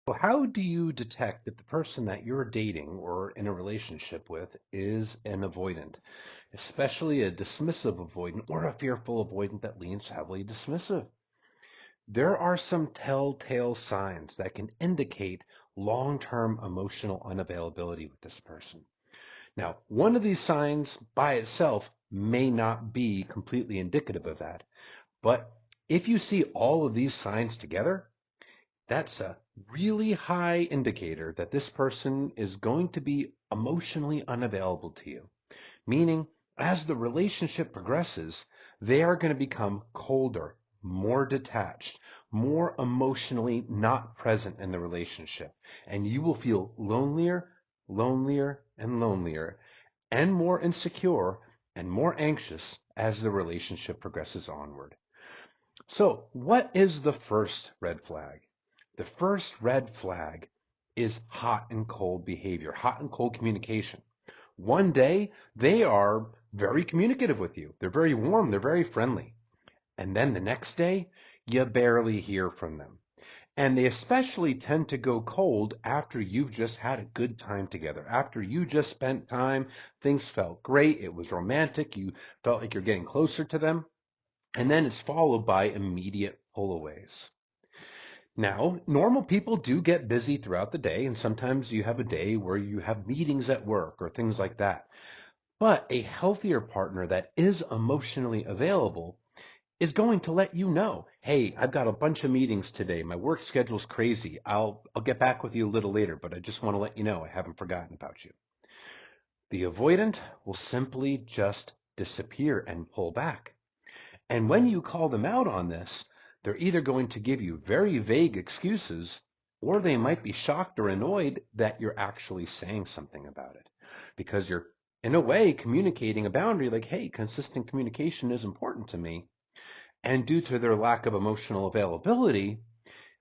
So how do you detect if the person that you're dating or in a relationship with is an avoidant, especially a dismissive avoidant or a fearful avoidant that leans heavily dismissive? There are some telltale signs that can indicate long-term emotional unavailability with this person. Now, one of these signs by itself may not be completely indicative of that, but if you see all of these signs together, that's a really high indicator that this person is going to be emotionally unavailable to you. Meaning, as the relationship progresses, they are going to become colder, more detached, more emotionally not present in the relationship. And you will feel lonelier, lonelier, and lonelier, and more insecure and more anxious as the relationship progresses onward. So, what is the first red flag? The first red flag is hot and cold behavior, hot and cold communication. One day, they are very communicative with you. They're very warm, they're very friendly. And then the next day, you barely hear from them. And they especially tend to go cold after you've just had a good time together. After you just spent time, things felt great, it was romantic, you felt like you're getting closer to them. And then it's followed by immediate pullaways. Now, normal people do get busy throughout the day, and sometimes you have a day where you have meetings at work or things like that. But a healthier partner that is emotionally available is going to let you know, hey, I've got a bunch of meetings today. My work schedule's crazy. I'll get back with you a little later, but I just want to let you know I haven't forgotten about you. The avoidant will simply just disappear and pull back. And when you call them out on this, they're either going to give you very vague excuses, or they might be shocked or annoyed that you're actually saying something about it. Because you're, in a way, communicating a boundary like, hey, consistent communication is important to me. And due to their lack of emotional availability,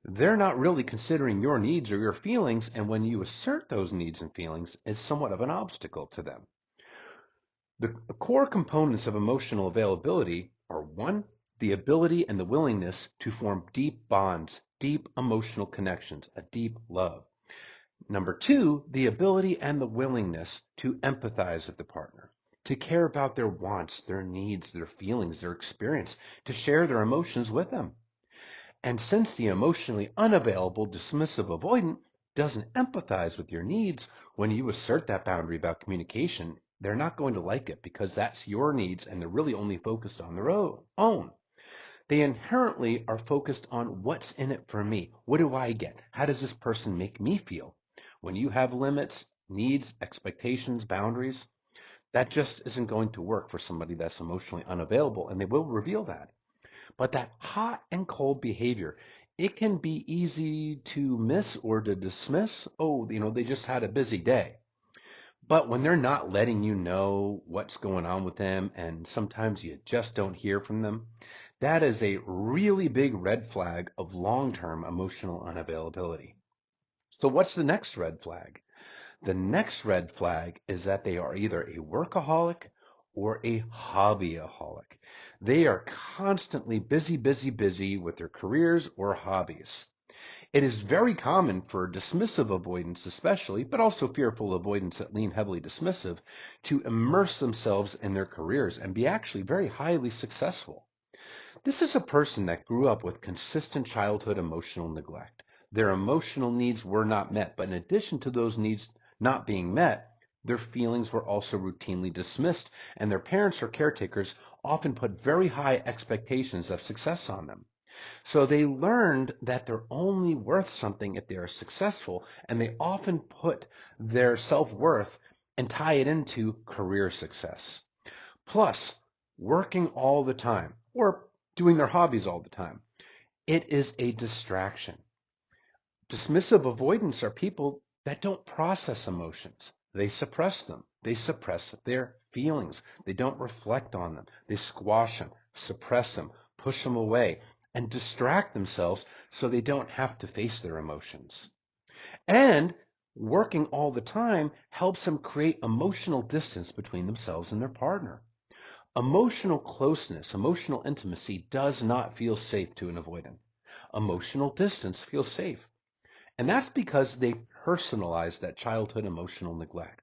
they're not really considering your needs or your feelings. And when you assert those needs and feelings, it's somewhat of an obstacle to them. The core components of emotional availability are one, the ability and the willingness to form deep bonds, deep emotional connections, a deep love. Number two, the ability and the willingness to empathize with the partner, to care about their wants, their needs, their feelings, their experience, to share their emotions with them. And since the emotionally unavailable, dismissive avoidant doesn't empathize with your needs, when you assert that boundary about communication, they're not going to like it because that's your needs and they're really only focused on their own. They inherently are focused on what's in it for me. What do I get? How does this person make me feel? When you have limits, needs, expectations, boundaries, that just isn't going to work for somebody that's emotionally unavailable, and they will reveal that. But that hot and cold behavior, it can be easy to miss or to dismiss. Oh, they just had a busy day. But when they're not letting you know what's going on with them, and sometimes you just don't hear from them, that is a really big red flag of long-term emotional unavailability. So what's the next red flag? The next red flag is that they are either a workaholic or a hobbyaholic. They are constantly busy, busy, busy with their careers or hobbies. It is very common for dismissive avoidance especially, but also fearful avoidance that lean heavily dismissive, to immerse themselves in their careers and be actually very highly successful. This is a person that grew up with consistent childhood emotional neglect. Their emotional needs were not met, but in addition to those needs not being met, their feelings were also routinely dismissed, and their parents or caretakers often put very high expectations of success on them. So they learned that they're only worth something if they are successful, and they often put their self-worth and tie it into career success. Plus, working all the time or doing their hobbies all the time. It is a distraction. Dismissive avoidants are people that don't process emotions. They suppress them. They suppress their feelings. They don't reflect on them. They squash them, suppress them, push them away, and distract themselves so they don't have to face their emotions. And working all the time helps them create emotional distance between themselves and their partner. Emotional closeness, emotional intimacy does not feel safe to an avoidant. Emotional distance feels safe. And that's because they personalized that childhood emotional neglect.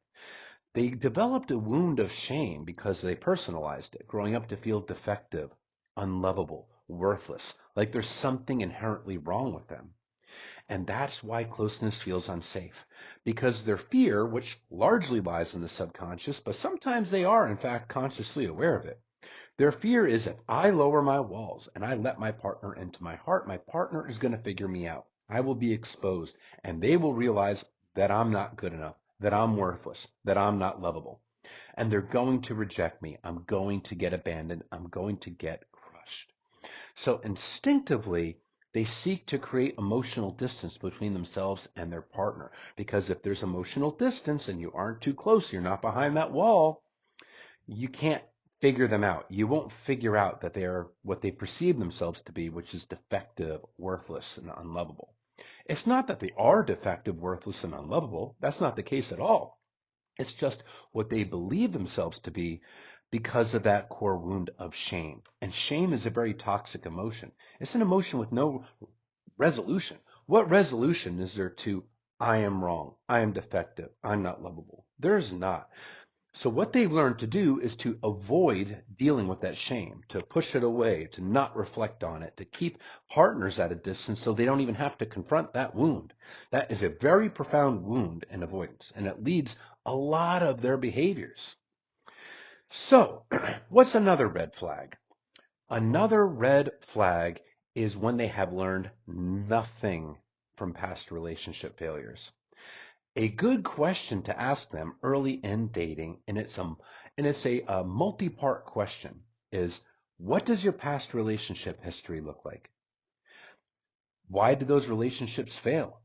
They developed a wound of shame because they personalized it, growing up to feel defective, unlovable, worthless, like there's something inherently wrong with them. And that's why closeness feels unsafe, because their fear, which largely lies in the subconscious, but sometimes they are, in fact, consciously aware of it. Their fear is if I lower my walls and I let my partner into my heart, my partner is going to figure me out. I will be exposed, and they will realize that I'm not good enough, that I'm worthless, that I'm not lovable. And they're going to reject me. I'm going to get abandoned. I'm going to get crushed. So instinctively, they seek to create emotional distance between themselves and their partner. Because if there's emotional distance and you aren't too close, you're not behind that wall, you can't figure them out. You won't figure out that they are what they perceive themselves to be, which is defective, worthless, and unlovable. It's not that they are defective, worthless, and unlovable. That's not the case at all. It's just what they believe themselves to be because of that core wound of shame. And shame is a very toxic emotion. It's an emotion with no resolution. What resolution is there to I am wrong, I am defective, I'm not lovable? There's not. So what they've learned to do is to avoid dealing with that shame, to push it away, to not reflect on it, to keep partners at a distance so they don't even have to confront that wound. That is a very profound wound in avoidance, and it leads a lot of their behaviors. So what's another red flag? Another red flag is when they have learned nothing from past relationship failures. A good question to ask them early in dating, and it's a multi-part question, is what does your past relationship history look like? Why did those relationships fail?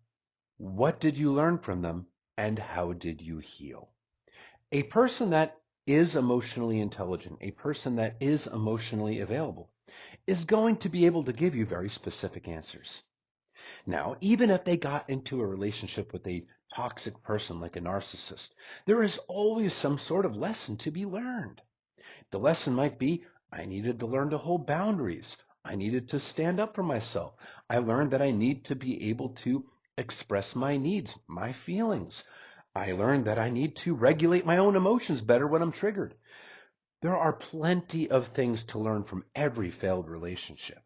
What did you learn from them? And how did you heal? A person that is emotionally intelligent, a person that is emotionally available, is going to be able to give you very specific answers. Now, even if they got into a relationship with a toxic person like a narcissist, there is always some sort of lesson to be learned. The lesson might be, I needed to learn to hold boundaries. I needed to stand up for myself. I learned that I need to be able to express my needs, my feelings. I learned that I need to regulate my own emotions better when I'm triggered. There are plenty of things to learn from every failed relationship.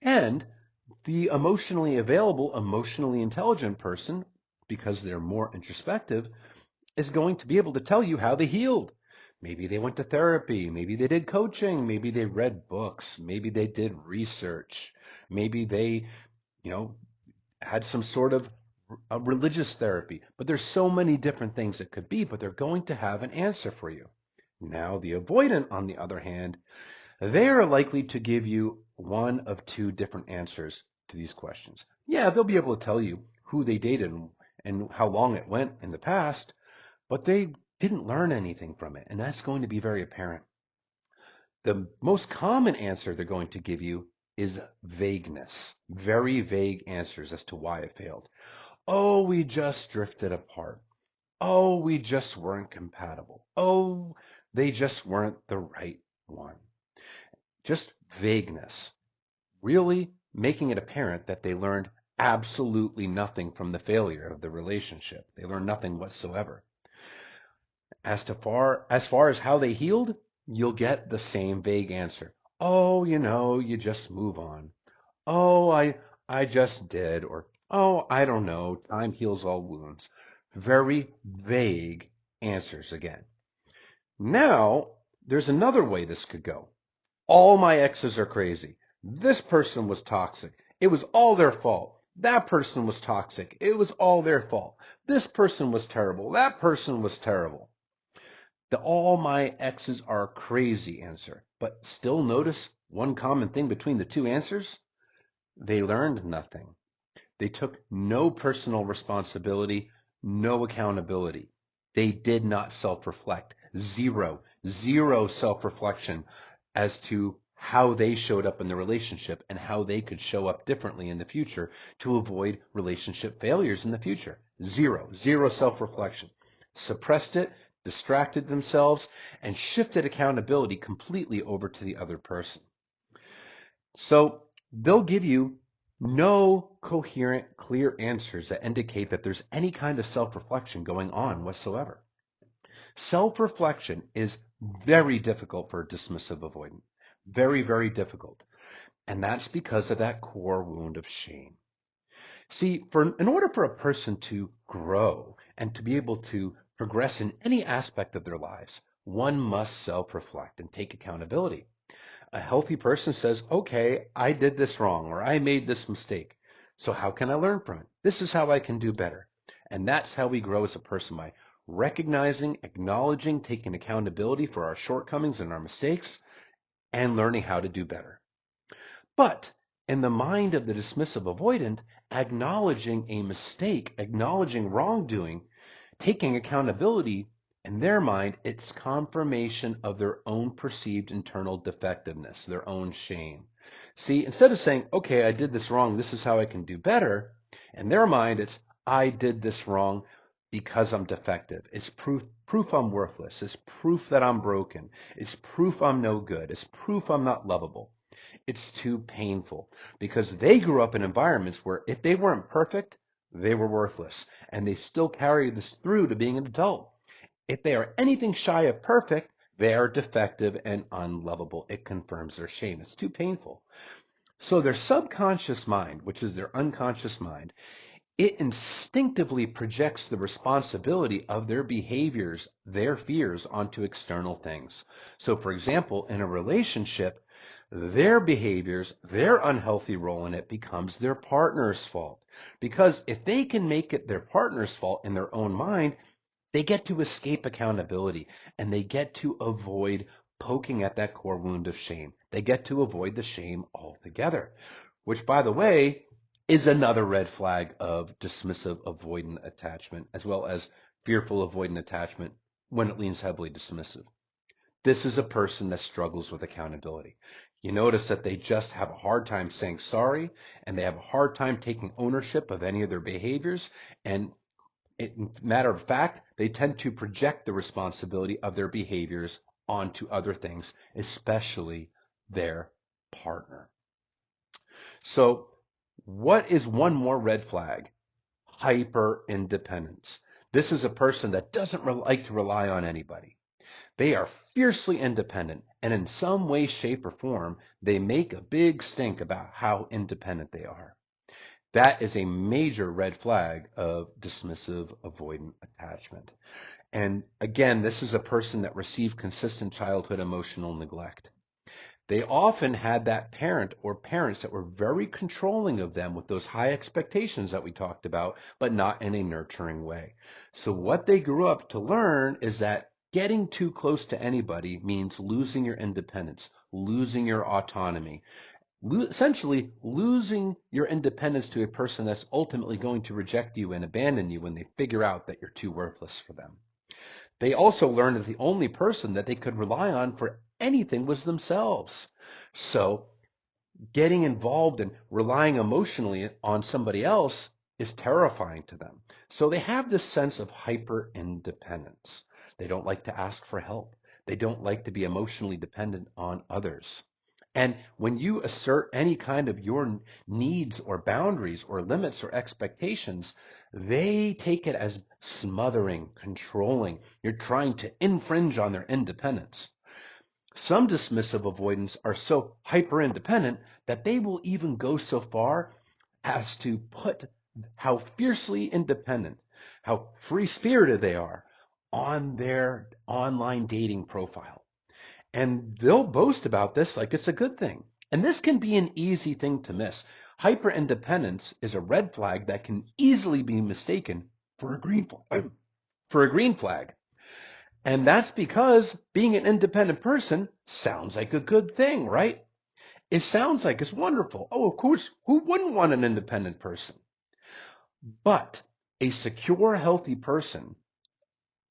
And the emotionally available, emotionally intelligent person, because they're more introspective, is going to be able to tell you how they healed. Maybe they went to therapy. Maybe they did coaching. Maybe they read books. Maybe they did research. Maybe they, you know, had some sort of a religious therapy. But there's so many different things it could be, but they're going to have an answer for you. Now, the avoidant, on the other hand, they are likely to give you one of two different answers to these questions. Yeah, they'll be able to tell you who they dated and how long it went in the past, but they didn't learn anything from it, and that's going to be very apparent. The most common answer they're going to give you is vagueness, very vague answers as to why it failed. Oh, we just drifted apart. Oh, we just weren't compatible. Oh, they just weren't the right one. Just vagueness, really making it apparent that they learned absolutely nothing from the failure of the relationship. They learned nothing whatsoever. As far as how they healed, you'll get the same vague answer. Oh, you just move on. Oh, I just did, or oh, I don't know, time heals all wounds. Very vague answers again. Now, there's another way this could go. All my exes are crazy. This person was toxic. It was all their fault. That person was toxic. It was all their fault. This person was terrible. That person was terrible. The all my exes are crazy answer. But still notice one common thing between the two answers? They learned nothing. They took no personal responsibility, no accountability. They did not self-reflect. Zero self-reflection as to how they showed up in the relationship and how they could show up differently in the future to avoid relationship failures in the future. Zero self-reflection. Suppressed it, distracted themselves, and shifted accountability completely over to the other person. So they'll give you No coherent, clear answers that indicate that there's any kind of self-reflection going on whatsoever. Self-reflection is very difficult for a dismissive avoidant. Very, very difficult. And that's because of that core wound of shame. See, in order for a person to grow and to be able to progress in any aspect of their lives, one must self-reflect and take accountability. A healthy person says, okay, I did this wrong or I made this mistake. So how can I learn from it? This is how I can do better. And that's how we grow as a person, by recognizing, acknowledging, taking accountability for our shortcomings and our mistakes, and learning how to do better. But in the mind of the dismissive avoidant, acknowledging a mistake, acknowledging wrongdoing, taking accountability, in their mind, it's confirmation of their own perceived internal defectiveness, their own shame. See, instead of saying, okay, I did this wrong, this is how I can do better, in their mind, it's, I did this wrong because I'm defective. It's proof I'm worthless. It's proof that I'm broken. It's proof I'm no good. It's proof I'm not lovable. It's too painful because they grew up in environments where if they weren't perfect, they were worthless, and they still carry this through to being an adult. If they are anything shy of perfect, they are defective and unlovable. It confirms their shame. It's too painful. So their subconscious mind, which is their unconscious mind, it instinctively projects the responsibility of their behaviors, their fears, onto external things. So for example, in a relationship, their behaviors, their unhealthy role in it becomes their partner's fault. Because if they can make it their partner's fault in their own mind, they get to escape accountability and they get to avoid poking at that core wound of shame. They get to avoid the shame altogether, which, by the way, is another red flag of dismissive avoidant attachment, as well as fearful avoidant attachment when it leans heavily dismissive. This is a person that struggles with accountability. You notice that they just have a hard time saying sorry, and they have a hard time taking ownership of any of their behaviors. And matter of fact, they tend to project the responsibility of their behaviors onto other things, especially their partner. So, what is one more red flag? Hyperindependence. This is a person that doesn't like to rely on anybody. They are fiercely independent, and in some way, shape, or form, they make a big stink about how independent they are. That is a major red flag of dismissive avoidant attachment. And again, this is a person that received consistent childhood emotional neglect. They often had that parent or parents that were very controlling of them with those high expectations that we talked about, but not in a nurturing way. So what they grew up to learn is that getting too close to anybody means losing your independence, losing your autonomy, essentially losing your independence to a person that's ultimately going to reject you and abandon you when they figure out that you're too worthless for them. They also learned that the only person that they could rely on for anything was themselves. So getting involved and relying emotionally on somebody else is terrifying to them. So they have this sense of hyper independence. They don't like to ask for help. They don't like to be emotionally dependent on others. And when you assert any kind of your needs or boundaries or limits or expectations, they take it as smothering, controlling. You're trying to infringe on their independence. Some dismissive avoidants are so hyper independent that they will even go so far as to put how fiercely independent, how free spirited they are on their online dating profile. And they'll boast about this like it's a good thing. And this can be an easy thing to miss. Hyper independence is a red flag that can easily be mistaken for a green flag. For a green flag. And that's because being an independent person sounds like a good thing, right? It sounds like it's wonderful. Oh, of course, who wouldn't want an independent person? But a secure, healthy person,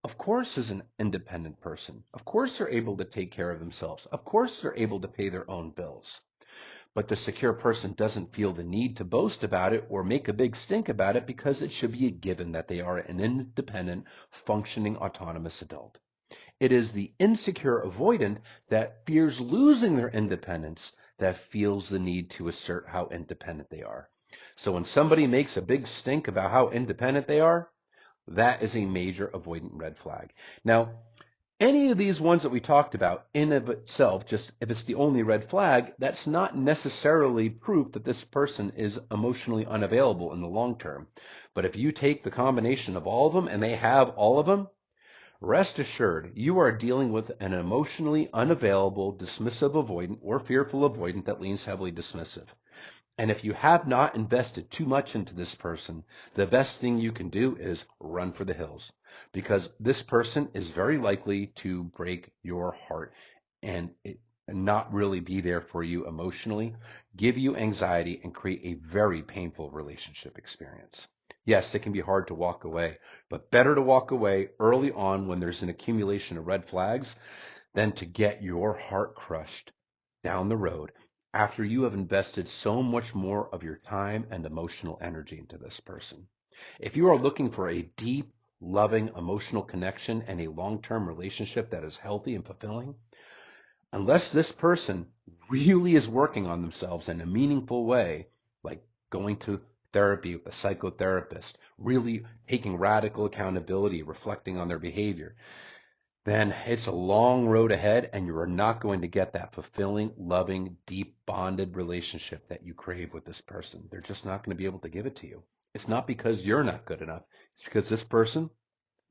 of course, is an independent person. Of course, they're able to take care of themselves. Of course, they're able to pay their own bills. But the secure person doesn't feel the need to boast about it or make a big stink about it because it should be a given that they are an independent, functioning, autonomous adult. It is the insecure avoidant that fears losing their independence that feels the need to assert how independent they are. So when somebody makes a big stink about how independent they are, that is a major avoidant red flag. Now, any of these ones that we talked about in of itself, just if it's the only red flag, that's not necessarily proof that this person is emotionally unavailable in the long term. But if you take the combination of all of them and they have all of them, rest assured you are dealing with an emotionally unavailable, dismissive avoidant or fearful avoidant that leans heavily dismissive. And if you have not invested too much into this person, the best thing you can do is run for the hills, because this person is very likely to break your heart and not really be there for you emotionally, give you anxiety, and create a very painful relationship experience. Yes, it can be hard to walk away, but better to walk away early on when there's an accumulation of red flags than to get your heart crushed down the road after you have invested so much more of your time and emotional energy into this person. If you are looking for a deep, loving, emotional connection and a long-term relationship that is healthy and fulfilling, unless this person really is working on themselves in a meaningful way, like going to therapy with a psychotherapist, really taking radical accountability, reflecting on their behavior, then it's a long road ahead and you are not going to get that fulfilling, loving, deep bonded relationship that you crave with this person. They're just not going to be able to give it to you. It's not because you're not good enough. It's because this person,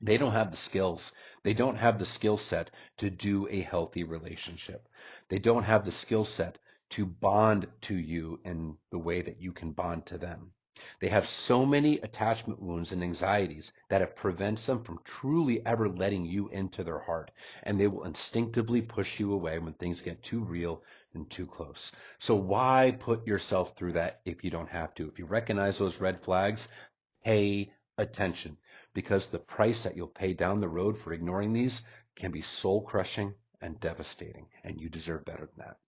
they don't have the skills. They don't have the skill set to do a healthy relationship. They don't have the skill set to bond to you in the way that you can bond to them. They have so many attachment wounds and anxieties that it prevents them from truly ever letting you into their heart. And they will instinctively push you away when things get too real and too close. So why put yourself through that if you don't have to? If you recognize those red flags, pay attention, because the price that you'll pay down the road for ignoring these can be soul crushing and devastating, and you deserve better than that.